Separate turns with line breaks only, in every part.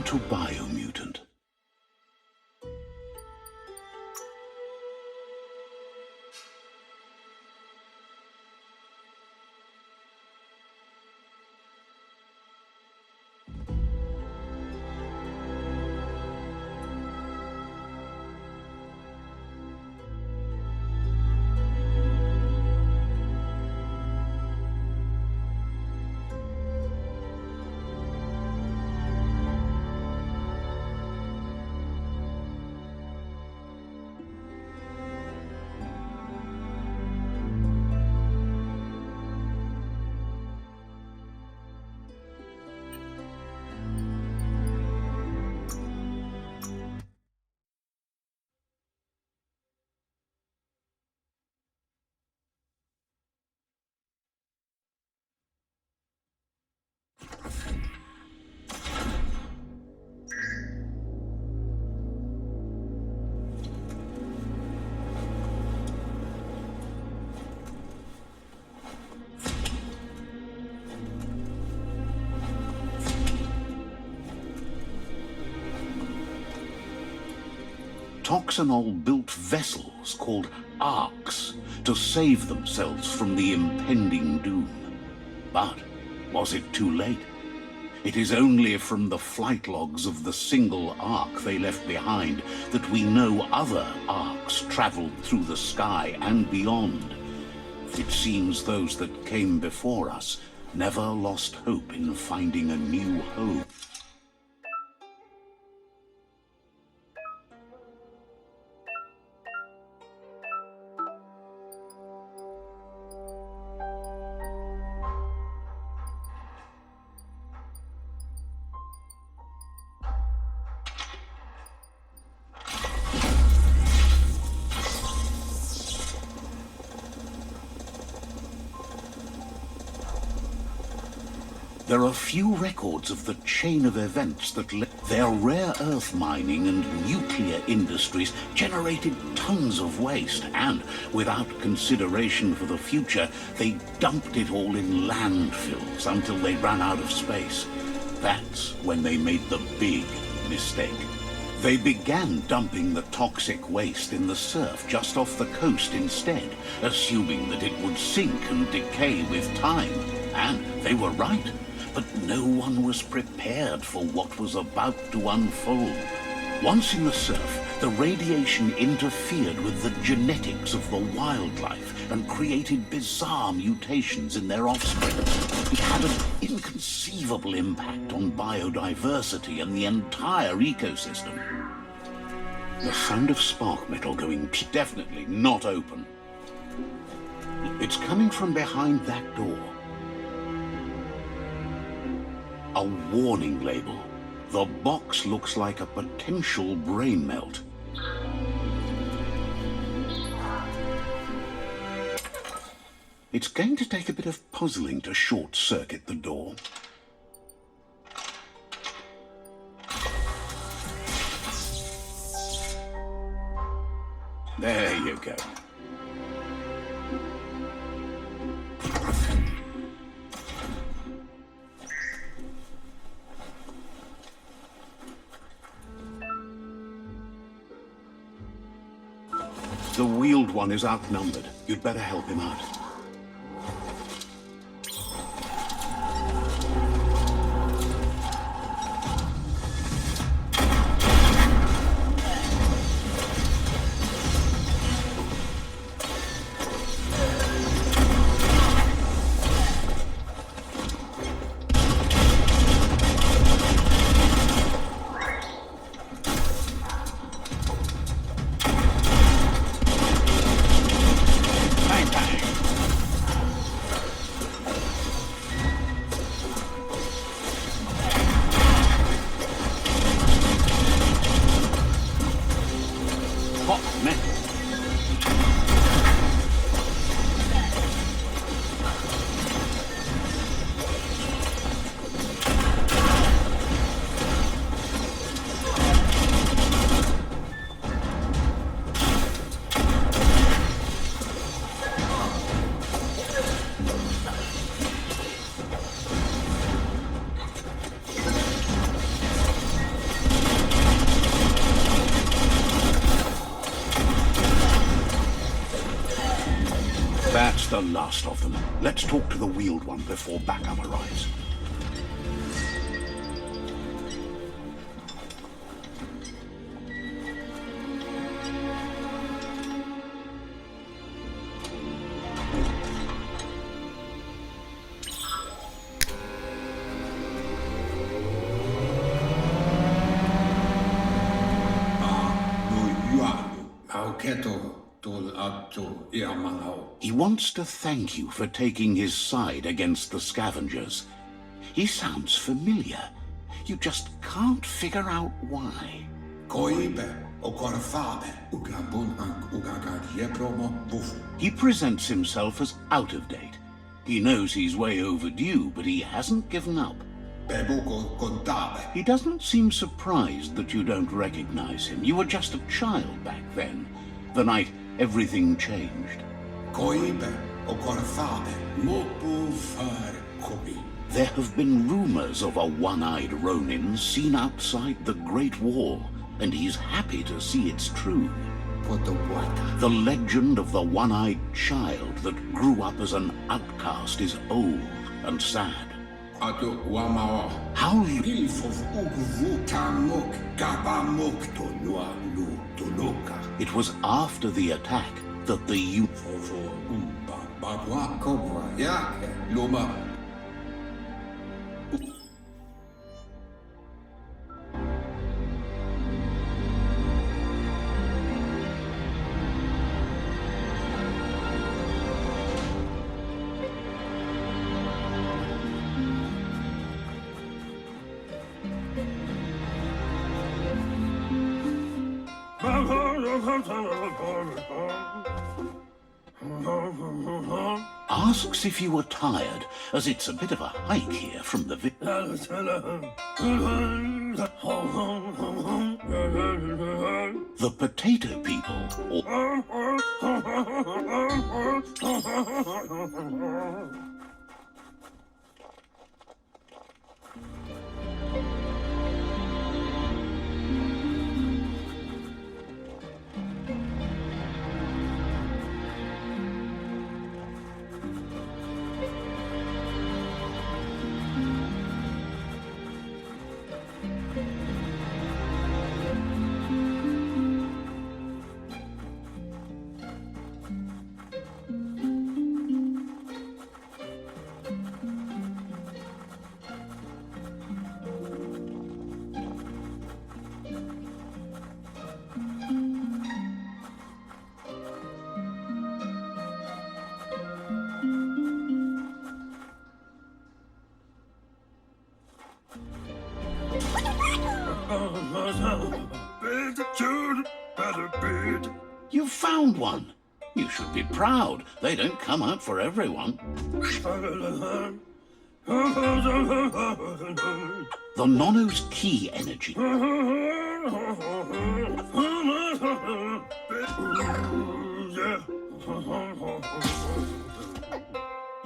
to Biomutant. Toxanol built vessels called arcs to save themselves from the impending doom. But was it too late? It is only from the flight logs of the single arc they left behind that we know other arcs traveled through the sky and beyond. It seems those that came before us never lost hope in finding a new home. There are few records of the chain of events that led. Their rare earth mining and nuclear industries generated tons of waste, and without consideration for the future, they dumped it all in landfills until they ran out of space. That's when they made the big mistake. They began dumping the toxic waste in the surf just off the coast instead, assuming that it would sink and decay with time. And they were right. But no one was prepared for what was about to unfold. Once in the surf, the radiation interfered with the genetics of the wildlife and created bizarre mutations in their offspring. It had an inconceivable impact on biodiversity and the entire ecosystem. The sound of spark metal going definitely not open. It's coming from behind that door. A warning label. The box looks like a potential brain melt. It's going to take a bit of puzzling to short-circuit the door. There you go. The wheeled one is outnumbered. You'd better help him out. last of them. Let's talk to the wheeled one before backup arrives. He wants to thank you for taking his side against the scavengers. He sounds familiar. You just can't figure out why. He presents himself as out of date. He knows he's way overdue, but he hasn't given up. He doesn't seem surprised that you don't recognize him. You were just a child back then, the night everything changed. There have been rumors of a one-eyed Ronin seen outside the Great Wall, and he's happy to see it's true. The legend of the one-eyed child that grew up as an outcast is old and sad. How It was after the attack that the asks if you were tired, as it's a bit of a hike here from the The potato people, You found one. You should be proud. They don't come out for everyone. The Nono's key energy.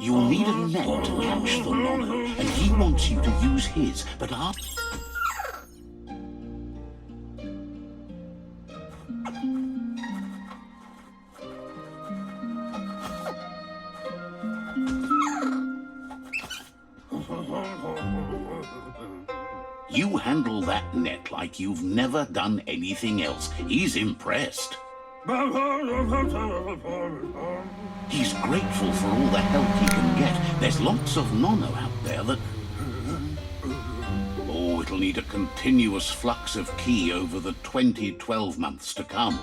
You'll need a net to catch the Nono, and he wants you to use his, but you handle that net like you've never done anything else. He's impressed. He's grateful for all the help he can get. There's lots of Nono out there that... Oh, it'll need a continuous flux of key over the 12 months to come.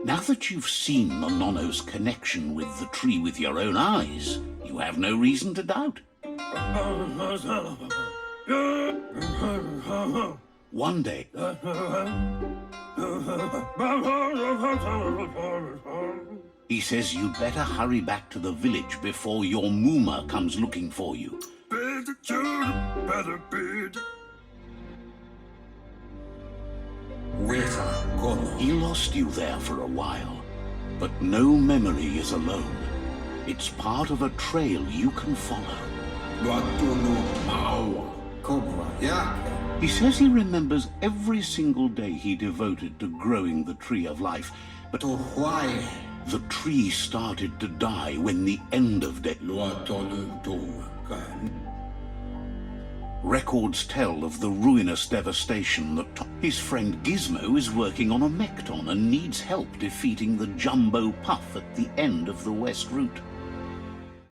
Now that you've seen the Nono's connection with the tree with your own eyes, you have no reason to doubt. One day, he says you'd better hurry back to the village before your Mooma comes looking for you. He lost you there for a while, but no memory is alone. It's part of a trail you can follow. He says he remembers every single day he devoted to growing the tree of life, but the tree started to die when the end of day. Records tell of the ruinous devastation that his friend Gizmo is working on a Mekton and needs help defeating the Jumbo Puff at the end of the West Route.